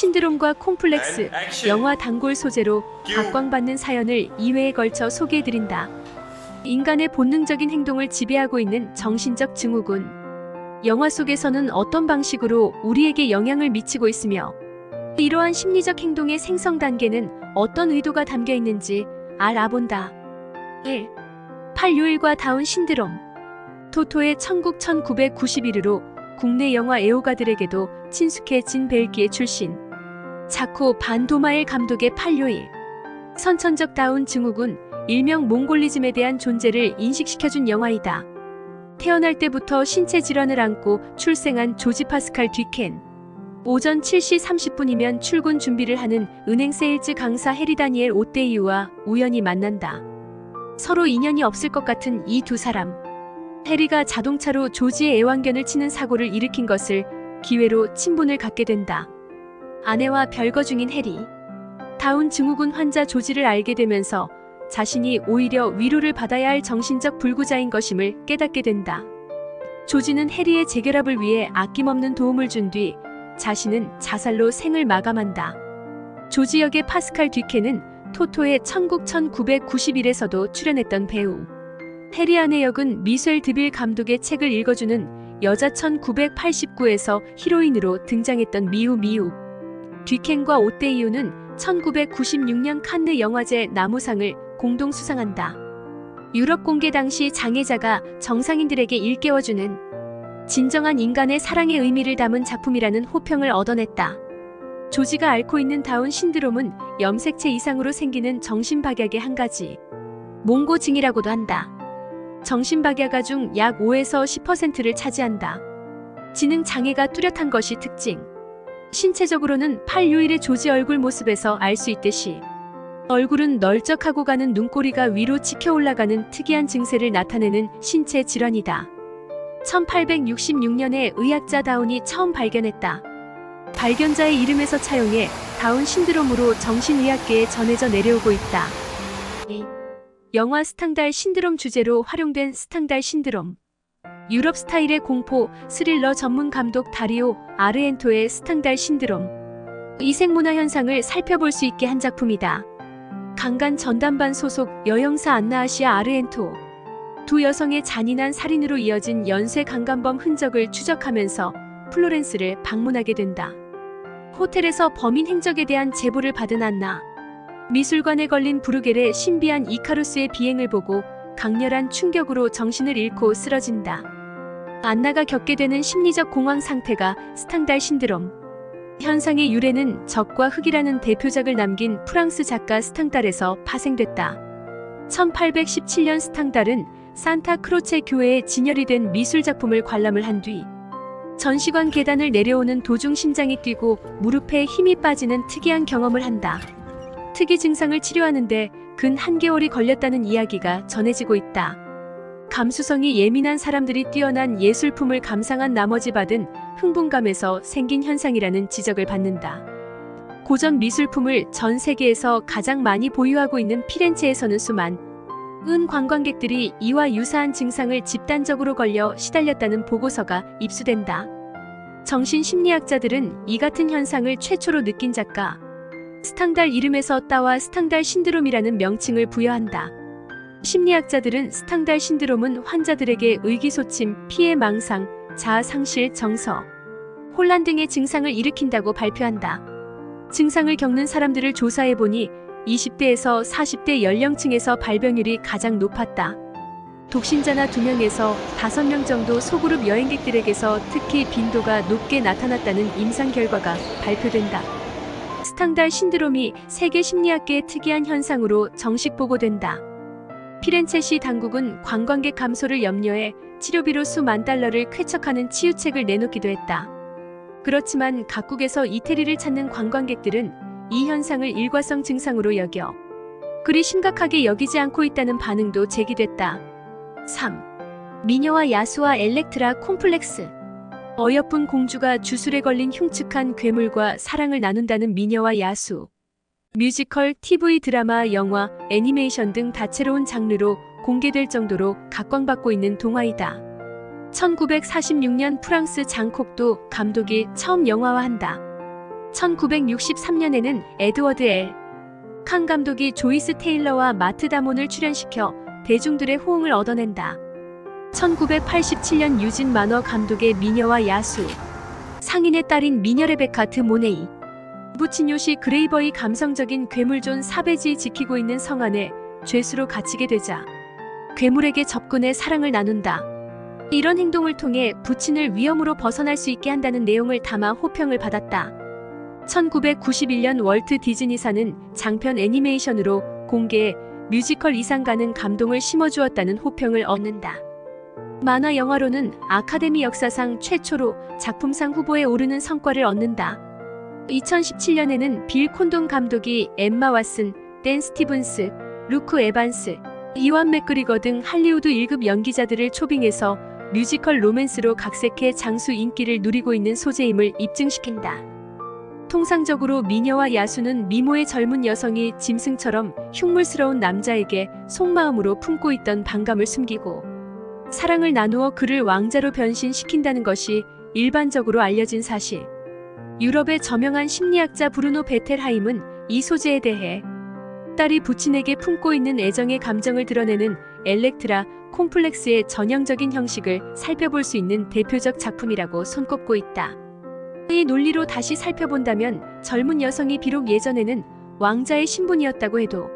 신드롬과 콤플렉스, 영화 단골 소재로 각광받는 사연을 2회에 걸쳐 소개해드린다. 인간의 본능적인 행동을 지배하고 있는 정신적 증후군. 영화 속에서는 어떤 방식으로 우리에게 영향을 미치고 있으며 이러한 심리적 행동의 생성 단계는 어떤 의도가 담겨 있는지 알아본다. 1. 팔요일과 다운 신드롬. 토토의 천국 1991으로 국내 영화 애호가들에게도 친숙해진 벨기에 출신 자코 반도마엘 감독의 팔요일. 선천적 다운 증후군, 일명 몽골리즘에 대한 존재를 인식시켜준 영화이다. 태어날 때부터 신체 질환을 안고 출생한 조지 파스칼 듀켄. 오전 7시 30분이면 출근 준비를 하는 은행 세일즈 강사 해리 다니엘 오떼이유와 우연히 만난다. 서로 인연이 없을 것 같은 이 두 사람. 해리가 자동차로 조지의 애완견을 치는 사고를 일으킨 것을 기회로 친분을 갖게 된다. 아내와 별거 중인 해리. 다운 증후군 환자 조지를 알게 되면서 자신이 오히려 위로를 받아야 할 정신적 불구자인 것임을 깨닫게 된다. 조지는 해리의 재결합을 위해 아낌없는 도움을 준 뒤 자신은 자살로 생을 마감한다. 조지 역의 파스칼 듀켄은 토토의 천국 1991에서도 출연했던 배우. 해리 아내 역은 미셸 드빌 감독의 책을 읽어주는 여자 1989에서 히로인으로 등장했던 미우. 듀켄과 오떼이유는 1996년 칸느 영화제 나무상을 공동 수상한다. 유럽 공개 당시 장애자가 정상인들에게 일깨워주는 진정한 인간의 사랑의 의미를 담은 작품이라는 호평을 얻어냈다. 조지가 앓고 있는 다운 신드롬은 염색체 이상으로 생기는 정신박약의 한 가지, 몽고증이라고도 한다. 정신박약아 중 약 5에서 10%를 차지한다. 지능 장애가 뚜렷한 것이 특징. 신체적으로는 팔요일의 조지 얼굴 모습에서 알 수 있듯이 얼굴은 널쩍하고 가는 눈꼬리가 위로 치켜 올라가는 특이한 증세를 나타내는 신체 질환이다. 1866년에 의학자 다운이 처음 발견했다. 발견자의 이름에서 차용해 다운 신드롬으로 정신의학계에 전해져 내려오고 있다. 영화 스탕달 신드롬 주제로 활용된 스탕달 신드롬. 유럽 스타일의 공포, 스릴러 전문 감독 다리오 아르헨토의 스탕달 신드롬. 이색문화 현상을 살펴볼 수 있게 한 작품이다. 강간 전담반 소속 여영사 안나아시아 아르헨토. 두 여성의 잔인한 살인으로 이어진 연쇄 강간범 흔적을 추적하면서 플로렌스를 방문하게 된다. 호텔에서 범인 행적에 대한 제보를 받은 안나. 미술관에 걸린 브루겔의 신비한 이카루스의 비행을 보고 강렬한 충격으로 정신을 잃고 쓰러진다. 안나가 겪게 되는 심리적 공황 상태가 스탕달 신드롬. 현상의 유래는 적과 흙이라는 대표작을 남긴 프랑스 작가 스탕달에서 파생됐다. 1817년 스탕달은 산타 크로체 교회에 진열이 된 미술작품을 관람을 한 뒤 전시관 계단을 내려오는 도중 심장이 뛰고 무릎에 힘이 빠지는 특이한 경험을 한다. 특이 증상을 치료하는데 근 1개월이 걸렸다는 이야기가 전해지고 있다. 감수성이 예민한 사람들이 뛰어난 예술품을 감상한 나머지 받은 흥분감에서 생긴 현상이라는 지적을 받는다. 고전 미술품을 전 세계에서 가장 많이 보유하고 있는 피렌체에서는 수많은 관광객들이 이와 유사한 증상을 집단적으로 걸려 시달렸다는 보고서가 입수된다. 정신심리학자들은 이 같은 현상을 최초로 느낀 작가 스탕달 이름에서 따와 스탕달 신드롬이라는 명칭을 부여한다. 심리학자들은 스탕달 신드롬은 환자들에게 의기소침, 피해 망상, 자아 상실, 정서, 혼란 등의 증상을 일으킨다고 발표한다. 증상을 겪는 사람들을 조사해보니 20대에서 40대 연령층에서 발병률이 가장 높았다. 독신자나 2명에서 5명 정도 소그룹 여행객들에게서 특히 빈도가 높게 나타났다는 임상 결과가 발표된다. 스탕달 신드롬이 세계 심리학계의 특이한 현상으로 정식 보고된다. 피렌체시 당국은 관광객 감소를 염려해 치료비로 수만 달러를 쾌척하는 치유책을 내놓기도 했다. 그렇지만 각국에서 이태리를 찾는 관광객들은 이 현상을 일과성 증상으로 여겨 그리 심각하게 여기지 않고 있다는 반응도 제기됐다. 3. 미녀와 야수와 엘렉트라 콤플렉스. 어여쁜 공주가 주술에 걸린 흉측한 괴물과 사랑을 나눈다는 미녀와 야수. 뮤지컬, TV 드라마, 영화, 애니메이션 등 다채로운 장르로 공개될 정도로 각광받고 있는 동화이다. 1946년 프랑스 장콕도 감독이 처음 영화화한다. 1963년에는 에드워드 L. 칸 감독이 조이스 테일러와 마트 다몬을 출연시켜 대중들의 호응을 얻어낸다. 1987년 유진 마너 감독의 미녀와 야수, 상인의 딸인 미녀 레베카 드 모네이, 부치뇨시 그레이버의 감성적인 괴물 존 사베지 지키고 있는 성 안에 죄수로 갇히게 되자 괴물에게 접근해 사랑을 나눈다. 이런 행동을 통해 부친을 위험으로 벗어날 수 있게 한다는 내용을 담아 호평을 받았다. 1991년 월트 디즈니사는 장편 애니메이션으로 공개해 뮤지컬 이상 가는 감동을 심어주었다는 호평을 얻는다. 만화 영화로는 아카데미 역사상 최초로 작품상 후보에 오르는 성과를 얻는다. 2017년에는 빌 콘돈 감독이 엠마 왓슨, 댄 스티븐스, 루크 에반스, 이완 맥그리거 등 할리우드 1급 연기자들을 초빙해서 뮤지컬 로맨스로 각색해 장수 인기를 누리고 있는 소재임을 입증시킨다. 통상적으로 미녀와 야수는 미모의 젊은 여성이 짐승처럼 흉물스러운 남자에게 속마음으로 품고 있던 반감을 숨기고 사랑을 나누어 그를 왕자로 변신시킨다는 것이 일반적으로 알려진 사실. 유럽의 저명한 심리학자 브루노 베텔하임은 이 소재에 대해 딸이 부친에게 품고 있는 애정의 감정을 드러내는 엘렉트라 콤플렉스의 전형적인 형식을 살펴볼 수 있는 대표적 작품이라고 손꼽고 있다. 이 논리로 다시 살펴본다면 젊은 여성이 비록 예전에는 왕자의 신분이었다고 해도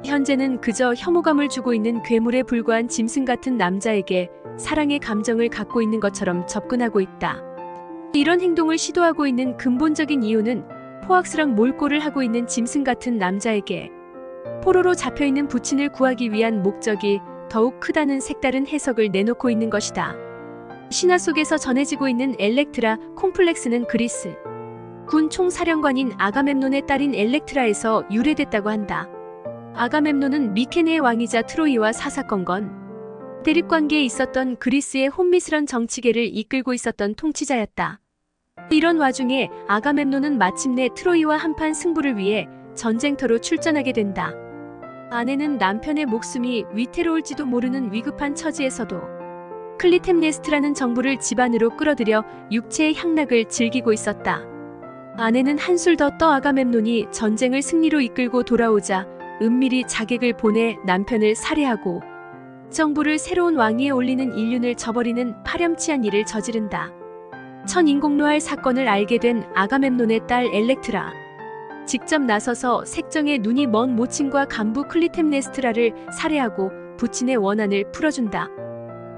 현재는 그저 혐오감을 주고 있는 괴물에 불과한 짐승 같은 남자에게 사랑의 감정을 갖고 있는 것처럼 접근하고 있다. 이런 행동을 시도하고 있는 근본적인 이유는 포악스런 몰골을 하고 있는 짐승 같은 남자에게 포로로 잡혀있는 부친을 구하기 위한 목적이 더욱 크다는 색다른 해석을 내놓고 있는 것이다. 신화 속에서 전해지고 있는 엘렉트라 콤플렉스는 그리스 군 총사령관인 아가멤논의 딸인 엘렉트라에서 유래됐다고 한다. 아가멤논은 미케네의 왕이자 트로이와 사사건건 대립관계에 있었던 그리스의 혼미스런 정치계를 이끌고 있었던 통치자였다. 이런 와중에 아가멤논은 마침내 트로이와 한판 승부를 위해 전쟁터로 출전하게 된다. 아내는 남편의 목숨이 위태로울지도 모르는 위급한 처지에서도 클리템네스트라는 정부를 집안으로 끌어들여 육체의 향락을 즐기고 있었다. 아내는 한술 더 떠 아가멤논이 전쟁을 승리로 이끌고 돌아오자 은밀히 자객을 보내 남편을 살해하고 정부를 새로운 왕위에 올리는 인륜을 저버리는 파렴치한 일을 저지른다. 천인공로할 사건을 알게 된 아가멤논의 딸 엘렉트라. 직접 나서서 색정의 눈이 먼 모친과 간부 클리템네스트라를 살해하고 부친의 원한을 풀어준다.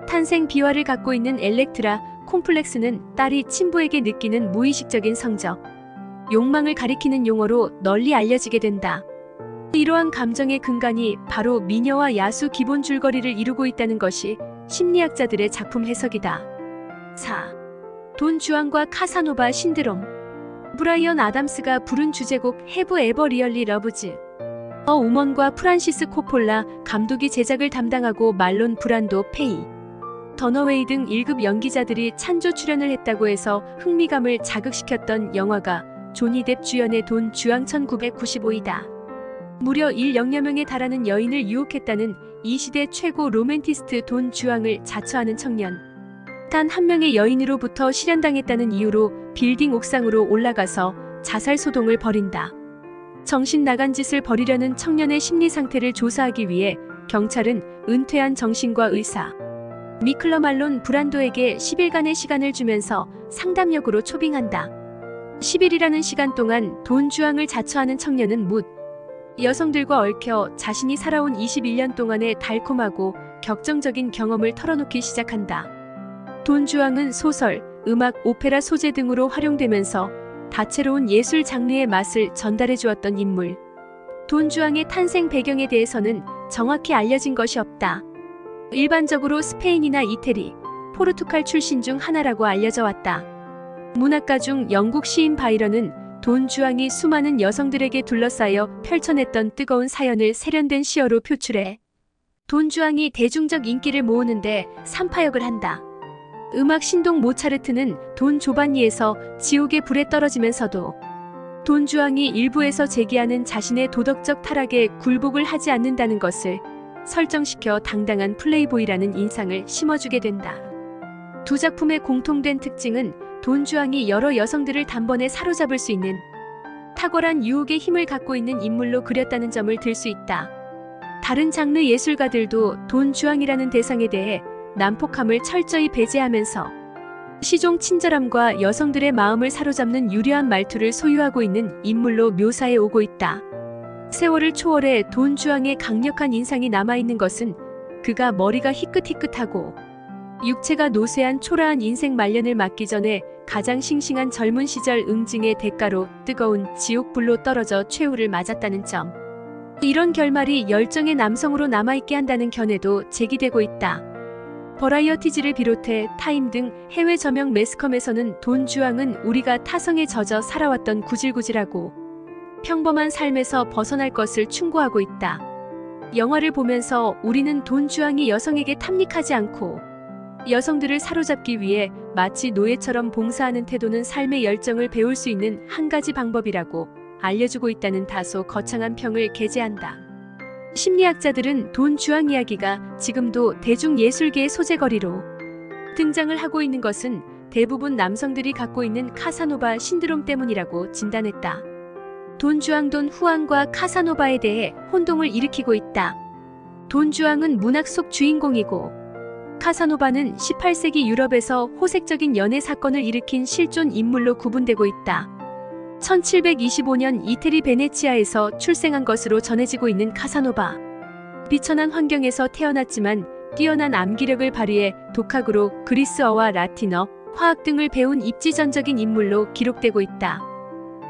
탄생 비화를 갖고 있는 엘렉트라 콤플렉스는 딸이 친부에게 느끼는 무의식적인 성적, 욕망을 가리키는 용어로 널리 알려지게 된다. 이러한 감정의 근간이 바로 미녀와 야수 기본 줄거리를 이루고 있다는 것이 심리학자들의 작품 해석이다. 4. 돈 주안과 카사노바 신드롬. 브라이언 아담스가 부른 주제곡 Have Ever Really Loved 어 우먼과 프란시스 코폴라 감독이 제작을 담당하고 말론 브란도, 페이 더너웨이 등 1급 연기자들이 찬조 출연을 했다고 해서 흥미감을 자극시켰던 영화가 조니 뎁 주연의 돈 주앙 1995이다. 무려 1,000여 명에 달하는 여인을 유혹했다는 이 시대 최고 로맨티스트 돈 주앙을 자처하는 청년. 단 한 명의 여인으로부터 실현당했다는 이유로 빌딩 옥상으로 올라가서 자살 소동을 벌인다. 정신 나간 짓을 벌이려는 청년의 심리 상태를 조사하기 위해 경찰은 은퇴한 정신과 의사 미클러 말론 브란도에게 10일간의 시간을 주면서 상담역으로 초빙한다. 10일이라는 시간 동안 돈 주앙을 자처하는 청년은 묻 여성들과 얽혀 자신이 살아온 21년 동안의 달콤하고 격정적인 경험을 털어놓기 시작한다. 돈 주앙은 소설, 음악, 오페라 소재 등으로 활용되면서 다채로운 예술 장르의 맛을 전달해 주었던 인물. 돈 주앙의 탄생 배경에 대해서는 정확히 알려진 것이 없다. 일반적으로 스페인이나 이태리, 포르투갈 출신 중 하나라고 알려져 왔다. 문학가 중 영국 시인 바이런은 돈 주앙이 수많은 여성들에게 둘러싸여 펼쳐냈던 뜨거운 사연을 세련된 시어로 표출해 돈 주앙이 대중적 인기를 모으는데 삼파역을 한다. 음악 신동 모차르트는 돈 조반니에서 지옥의 불에 떨어지면서도 돈 주앙이 일부에서 제기하는 자신의 도덕적 타락에 굴복을 하지 않는다는 것을 설정시켜 당당한 플레이보이라는 인상을 심어주게 된다. 두 작품의 공통된 특징은 돈 주앙이 여러 여성들을 단번에 사로잡을 수 있는 탁월한 유혹의 힘을 갖고 있는 인물로 그렸다는 점을 들 수 있다. 다른 장르 예술가들도 돈 주앙이라는 대상에 대해 난폭함을 철저히 배제하면서 시종 친절함과 여성들의 마음을 사로잡는 유려한 말투를 소유하고 있는 인물로 묘사해 오고 있다. 세월을 초월해 돈 주앙의 강력한 인상이 남아있는 것은 그가 머리가 희끗희끗하고 육체가 노쇠한 초라한 인생 말년을 맞기 전에 가장 싱싱한 젊은 시절 응징의 대가로 뜨거운 지옥불로 떨어져 최후를 맞았다는 점. 이런 결말이 열정의 남성으로 남아있게 한다는 견해도 제기되고 있다. 버라이어티지를 비롯해 타임 등 해외 저명 매스컴에서는 돈 주앙은 우리가 타성에 젖어 살아왔던 구질구질하고 평범한 삶에서 벗어날 것을 충고하고 있다. 영화를 보면서 우리는 돈 주앙이 여성에게 탐닉하지 않고 여성들을 사로잡기 위해 마치 노예처럼 봉사하는 태도는 삶의 열정을 배울 수 있는 한 가지 방법이라고 알려주고 있다는 다소 거창한 평을 게재한다. 심리학자들은 돈 주앙 이야기가 지금도 대중예술계의 소재거리로 등장을 하고 있는 것은 대부분 남성들이 갖고 있는 카사노바 신드롬 때문이라고 진단했다. 돈 주앙 돈 후앙과 카사노바에 대해 혼동을 일으키고 있다. 돈 주앙은 문학 속 주인공이고 카사노바는 18세기 유럽에서 호색적인 연애 사건을 일으킨 실존 인물로 구분되고 있다. 1725년 이태리 베네치아에서 출생한 것으로 전해지고 있는 카사노바. 비천한 환경에서 태어났지만 뛰어난 암기력을 발휘해 독학으로 그리스어와 라틴어, 화학 등을 배운 입지전적인 인물로 기록되고 있다.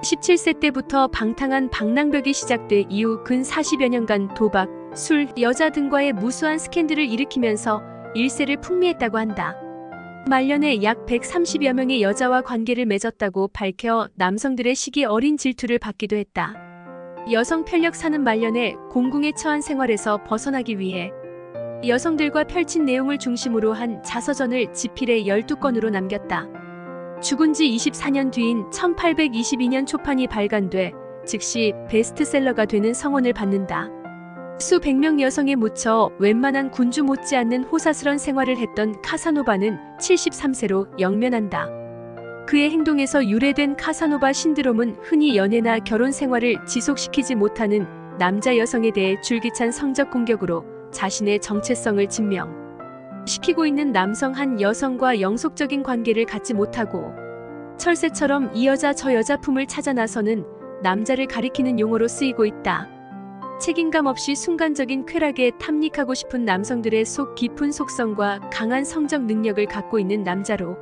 17세 때부터 방탕한 방랑벽이 시작돼 이후 근 40여 년간 도박, 술, 여자 등과의 무수한 스캔들을 일으키면서 일세를 풍미했다고 한다. 말년에 약 130여 명의 여자와 관계를 맺었다고 밝혀 남성들의 시기 어린 질투를 받기도 했다. 여성 편력 사는 말년에 공궁에 처한 생활에서 벗어나기 위해 여성들과 펼친 내용을 중심으로 한 자서전을 지필에 12건으로 남겼다. 죽은 지 24년 뒤인 1822년 초판이 발간돼 즉시 베스트셀러가 되는 성원을 받는다. 수백 명 여성에 묻혀 웬만한 군주 못지않는 호사스런 생활을 했던 카사노바는 73세로 영면한다. 그의 행동에서 유래된 카사노바 신드롬은 흔히 연애나 결혼 생활을 지속시키지 못하는 남자 여성에 대해 줄기찬 성적 공격으로 자신의 정체성을 증명시키고 있는 남성 한 여성과 영속적인 관계를 갖지 못하고 철새처럼 이 여자 저 여자 품을 찾아 나서는 남자를 가리키는 용어로 쓰이고 있다. 책임감 없이 순간적인 쾌락에 탐닉하고 싶은 남성들의 속 깊은 속성과 강한 성적 능력을 갖고 있는 남자로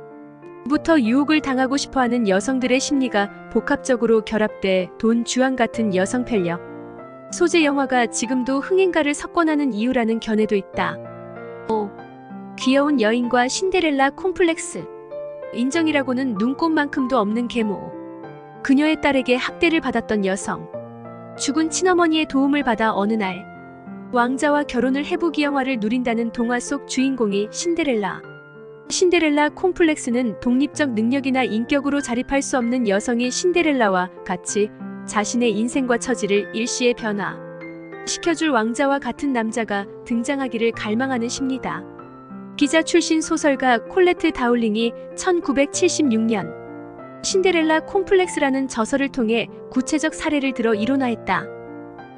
부터 유혹을 당하고 싶어하는 여성들의 심리가 복합적으로 결합돼 돈 주앙 같은 여성 편력 소재 영화가 지금도 흥행가를 석권하는 이유라는 견해도 있다. 5. 귀여운 여인과 신데렐라 콤플렉스. 인정이라고는 눈꼽만큼도 없는 계모. 그녀의 딸에게 학대를 받았던 여성. 죽은 친어머니의 도움을 받아 어느 날 왕자와 결혼을 해보기 영화를 누린다는 동화 속 주인공이 신데렐라. 신데렐라 콤플렉스는 독립적 능력이나 인격으로 자립할 수 없는 여성이 신데렐라와 같이 자신의 인생과 처지를 일시에 변화시켜줄 왕자와 같은 남자가 등장하기를 갈망하는 심리다. 기자 출신 소설가 콜레트 다울링이 1976년 신데렐라 콤플렉스라는 저서를 통해 구체적 사례를 들어 이론화했다.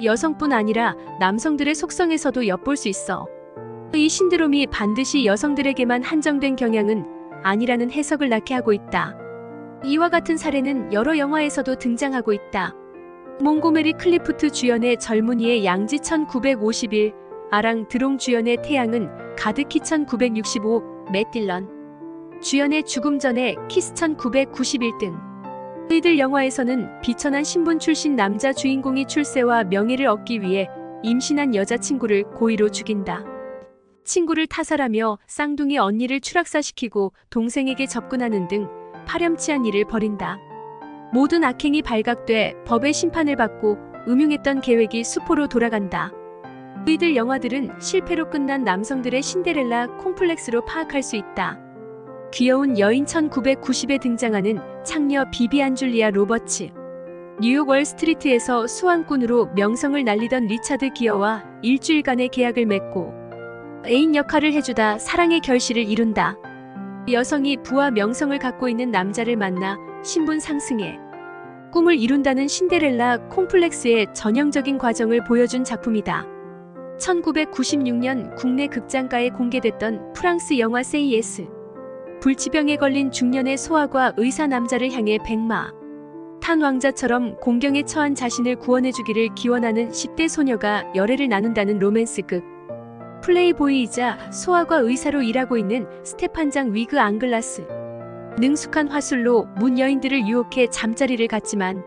여성뿐 아니라 남성들의 속성에서도 엿볼 수 있어. 이 신드롬이 반드시 여성들에게만 한정된 경향은 아니라는 해석을 낳게 하고 있다. 이와 같은 사례는 여러 영화에서도 등장하고 있다. 몽고메리 클리프트 주연의 젊은이의 양지 1951, 아랑 드롱 주연의 태양은 가득히 1965, 맷 딜런 주연의 죽음 전에 키스 1991 등 이들 영화에서는 비천한 신분 출신 남자 주인공이 출세와 명예를 얻기 위해 임신한 여자친구를 고의로 죽인다. 친구를 타살하며 쌍둥이 언니를 추락사시키고 동생에게 접근하는 등 파렴치한 일을 벌인다. 모든 악행이 발각돼 법의 심판을 받고 음흉했던 계획이 수포로 돌아간다. 이들 영화들은 실패로 끝난 남성들의 신데렐라 콤플렉스로 파악할 수 있다. 귀여운 여인 1990에 등장하는 창녀 비비안 줄리아 로버츠. 뉴욕 월스트리트에서 수완꾼으로 명성을 날리던 리차드 기어와 일주일간의 계약을 맺고 애인 역할을 해주다 사랑의 결실을 이룬다. 여성이 부와 명성을 갖고 있는 남자를 만나 신분 상승에 꿈을 이룬다는 신데렐라 콤플렉스의 전형적인 과정을 보여준 작품이다. 1996년 국내 극장가에 공개됐던 프랑스 영화 세이에스. 불치병에 걸린 중년의 소아과 의사 남자를 향해 백마 탄 왕자처럼 공경에 처한 자신을 구원해주기를 기원하는 10대 소녀가 열애를 나눈다는 로맨스극. 플레이보이이자 소아과 의사로 일하고 있는 스테판장 위그 앙글라스. 능숙한 화술로 문 여인들을 유혹해 잠자리를 갖지만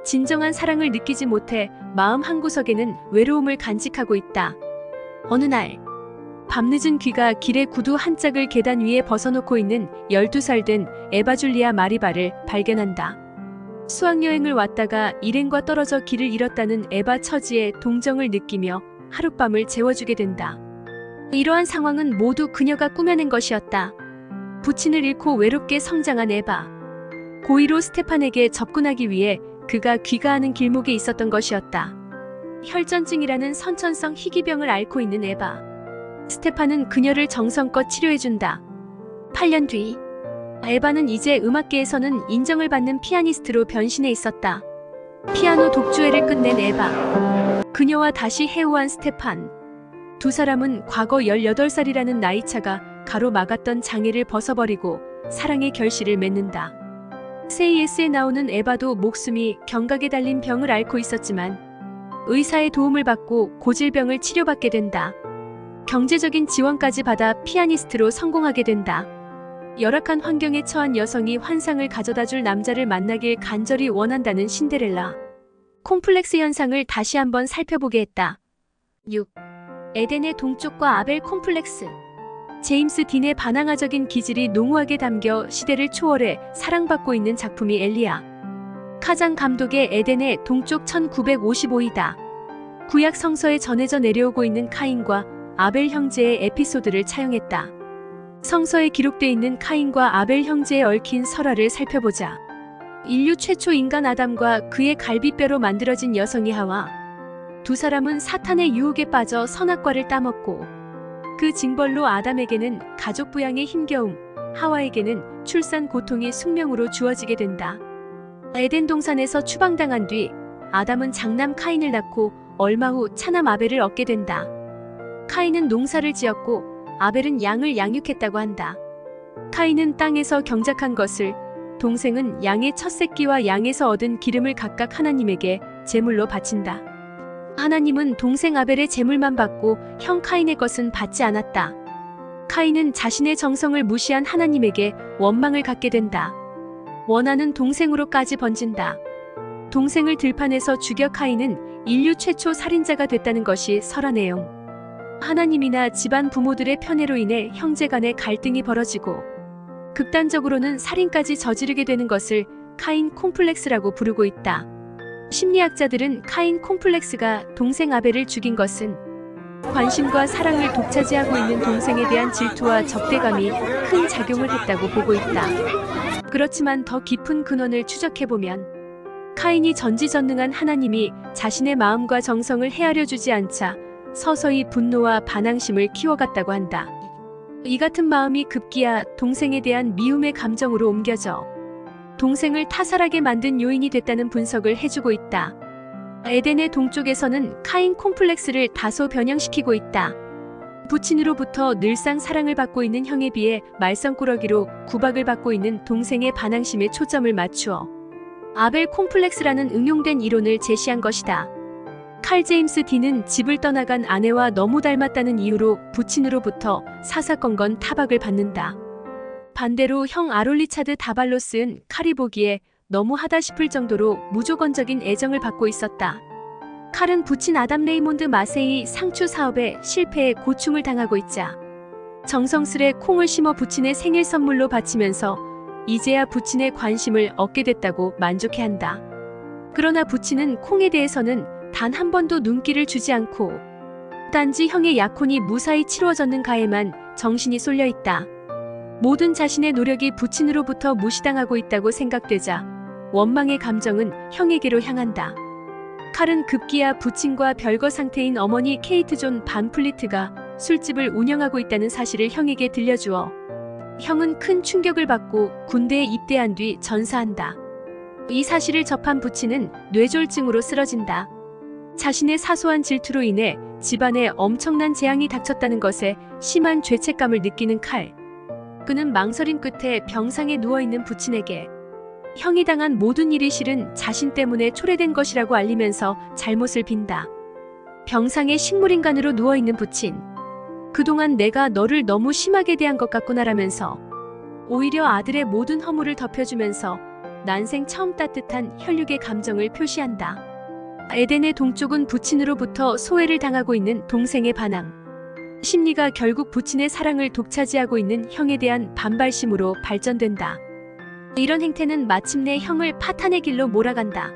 진정한 사랑을 느끼지 못해 마음 한구석에는 외로움을 간직하고 있다. 어느 날 밤늦은 귀가 길에 구두 한 짝을 계단 위에 벗어놓고 있는 12살 된 에바 줄리아 마리바를 발견한다. 수학여행을 왔다가 일행과 떨어져 길을 잃었다는 에바 처지에 동정을 느끼며 하룻밤을 재워주게 된다. 이러한 상황은 모두 그녀가 꾸며낸 것이었다. 부친을 잃고 외롭게 성장한 에바. 고의로 스테판에게 접근하기 위해 그가 귀가하는 길목에 있었던 것이었다. 혈전증이라는 선천성 희귀병을 앓고 있는 에바. 스테판은 그녀를 정성껏 치료해준다. 8년 뒤 에바는 이제 음악계에서는 인정을 받는 피아니스트로 변신해 있었다. 피아노 독주회를 끝낸 에바. 그녀와 다시 해우한 스테판. 두 사람은 과거 18살이라는 나이차가 가로막았던 장애를 벗어버리고 사랑의 결실을 맺는다. 세이에스에 나오는 에바도 목숨이 경각에 달린 병을 앓고 있었지만 의사의 도움을 받고 고질병을 치료받게 된다. 경제적인 지원까지 받아 피아니스트로 성공하게 된다. 열악한 환경에 처한 여성이 환상을 가져다줄 남자를 만나길 간절히 원한다는 신데렐라 콤플렉스 현상을 다시 한번 살펴보게 했다. 6. 에덴의 동쪽과 아벨 콤플렉스. 제임스 딘의 반항아적인 기질이 농후하게 담겨 시대를 초월해 사랑받고 있는 작품이 엘리야 카장 감독의 에덴의 동쪽 1955이다. 구약 성서에 전해져 내려오고 있는 카인과 아벨 형제의 에피소드를 차용했다. 성서에 기록되어 있는 카인과 아벨 형제에 얽힌 설화를 살펴보자. 인류 최초 인간 아담과 그의 갈비뼈로 만들어진 여성이 하와. 두 사람은 사탄의 유혹에 빠져 선악과를 따먹고 그 징벌로 아담에게는 가족 부양의 힘겨움, 하와에게는 출산 고통이 숙명으로 주어지게 된다. 에덴 동산에서 추방당한 뒤 아담은 장남 카인을 낳고 얼마 후 차남 아벨을 얻게 된다. 카인은 농사를 지었고 아벨은 양을 양육했다고 한다. 카인은 땅에서 경작한 것을, 동생은 양의 첫 새끼와 양에서 얻은 기름을 각각 하나님에게 제물로 바친다. 하나님은 동생 아벨의 제물만 받고 형 카인의 것은 받지 않았다. 카인은 자신의 정성을 무시한 하나님에게 원망을 갖게 된다. 원한은 동생으로까지 번진다. 동생을 들판에서 죽여 카인은 인류 최초 살인자가 됐다는 것이 설화 내용. 하나님이나 집안 부모들의 편애로 인해 형제간의 갈등이 벌어지고 극단적으로는 살인까지 저지르게 되는 것을 카인 콤플렉스라고 부르고 있다. 심리학자들은 카인 콤플렉스가 동생 아벨을 죽인 것은 관심과 사랑을 독차지하고 있는 동생에 대한 질투와 적대감이 큰 작용을 했다고 보고 있다. 그렇지만 더 깊은 근원을 추적해보면 카인이 전지전능한 하나님이 자신의 마음과 정성을 헤아려 주지 않자 서서히 분노와 반항심을 키워갔다고 한다. 이 같은 마음이 급기야 동생에 대한 미움의 감정으로 옮겨져 동생을 타살하게 만든 요인이 됐다는 분석을 해주고 있다. 에덴의 동쪽에서는 카인 콤플렉스를 다소 변형시키고 있다. 부친으로부터 늘상 사랑을 받고 있는 형에 비해 말썽꾸러기로 구박을 받고 있는 동생의 반항심에 초점을 맞추어 아벨 콤플렉스라는 응용된 이론을 제시한 것이다. 칼 제임스 딘은 집을 떠나간 아내와 너무 닮았다는 이유로 부친으로부터 사사건건 타박을 받는다. 반대로 형 아롤리차드 다발로스는 칼이 보기에 너무하다 싶을 정도로 무조건적인 애정을 받고 있었다. 칼은 부친 아담 레이몬드 마세이 상추 사업에 실패해 고충을 당하고 있자 정성스레 콩을 심어 부친의 생일 선물로 바치면서 이제야 부친의 관심을 얻게 됐다고 만족해한다. 그러나 부친은 콩에 대해서는 단 한 번도 눈길을 주지 않고 단지 형의 약혼이 무사히 치루어졌는 가에만 정신이 쏠려 있다. 모든 자신의 노력이 부친으로부터 무시당하고 있다고 생각되자 원망의 감정은 형에게로 향한다. 칼은 급기야 부친과 별거 상태인 어머니 케이트 존 반플리트가 술집을 운영하고 있다는 사실을 형에게 들려주어 형은 큰 충격을 받고 군대에 입대한 뒤 전사한다. 이 사실을 접한 부친은 뇌졸중으로 쓰러진다. 자신의 사소한 질투로 인해 집안에 엄청난 재앙이 닥쳤다는 것에 심한 죄책감을 느끼는 칼. 그는 망설임 끝에 병상에 누워있는 부친에게 형이 당한 모든 일이 실은 자신 때문에 초래된 것이라고 알리면서 잘못을 빈다. 병상에 식물인간으로 누워있는 부친. 그동안 내가 너를 너무 심하게 대한 것 같구나라면서 오히려 아들의 모든 허물을 덮여주면서 난생 처음 따뜻한 혈육의 감정을 표시한다. 에덴의 동쪽은 부친으로부터 소외를 당하고 있는 동생의 반항. 심리가 결국 부친의 사랑을 독차지하고 있는 형에 대한 반발심으로 발전된다. 이런 행태는 마침내 형을 파탄의 길로 몰아간다.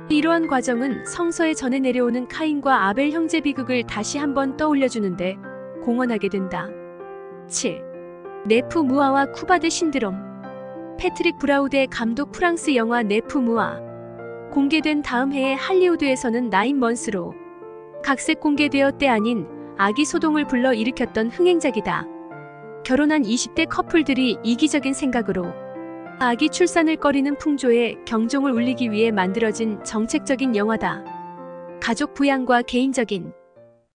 이러한 과정은 성서에 전해 내려오는 카인과 아벨 형제 비극을 다시 한번 떠올려주는데 공헌하게 된다. 7. 네프 무아와 쿠바드 신드롬. 패트릭 브라우드의 감독 프랑스 영화 네프 무아. 공개된 다음 해에 할리우드에서는 9months로 각색 공개되어 때 아닌 아기 소동을 불러 일으켰던 흥행작이다. 결혼한 20대 커플들이 이기적인 생각으로 아기 출산을 꺼리는 풍조에 경종을 울리기 위해 만들어진 정책적인 영화다. 가족 부양과 개인적인